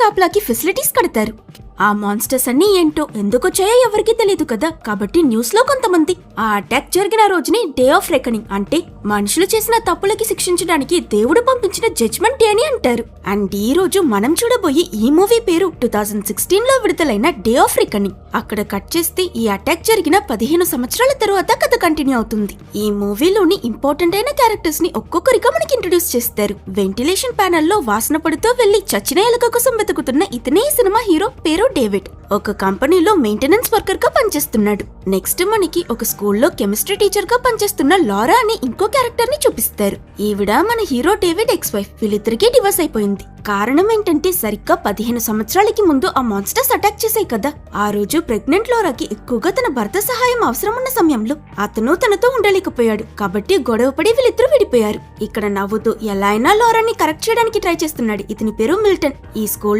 కాపలాకి facilities కడతారు. ఆ monsters అన్ని ఏంటో ఎందుకొచ్చాయో ఎవరికీ తెలియదు కదా. కాబట్టి న్యూస్ లో కొంతమంది ఆ అటాక్ జరిగిన రోజుని డే ఆఫ్ రెకనింగ్, అంటే మనుషులు చేసిన తప్పులకి శిక్షించడానికి దేవుడు పంపించిన జడ్జ్మెంట్ డే అని అంటారు. అండ్ ఈ రోజు మనం చూడబోయే ఈ మూవీ పేరు 2016 లో విడుదలైన డే ఆఫ్ రెకనింగ్. అక్కడ కట్ చేస్తే ఈ అటాక్ జరిగిన 15 సంవత్సరాల తరువాత కథ కంటిన్యూ అవుతుంది. ఈ మూవీలోని ఇంపార్టెంట్ అయిన క్యారెక్టర్స్ ని ఒక్కొక్కరిగా మనకి ఇంట్రడ్యూస్ చేస్తారు. వెంటిలేషన్ ప్యానెల్ లో వాసన పడుతూ వెళ్లి చచ్చిన ఎలుక కోసం వెతుకుతున్న ఇతనే ఈ సినిమా హీరో, పేరు డేవిడ్. ఒక కంపెనీలో మెయింటెనెన్స్ వర్కర్ గా పనిచేస్తున్నాడు. నెక్స్ట్ మనకి ఒక స్కూల్లో కెమిస్ట్రీ టీచర్ గా పనిచేస్తున్న లారా అని ఇంకో క్యారెక్టర్ ని చూపిస్తారు. ఈవిడ మన హీరో డేవిడ్ ఎక్స్ వైఫ్. వీళ్ళిద్దరికీ డివోర్స్ అయిపోయింది. కారణం ఏంటంటే సరిగ్గా 15 సంవత్సరాలకి ముందు ఆ మాన్స్టర్స్ అటాక్ చేశాయి కదా. ఆ రోజు ప్రెగ్నెంట్ లోరాకి ఎక్కువగా తన భర్త సహాయం అవసరం ఉన్న సమయంలో అతను తనతో ఉండలేకపోయాడు. కాబట్టి గొడవపడి వీళ్ళిద్దరూ విడిపోయారు. ఇక్కడ నవ్వుతూ ఎలా అయినా లోరాని కరెక్ట్ చేయడానికి ట్రై చేస్తున్నాడు. ఇతని పేరు మిల్టన్. ఈ స్కూల్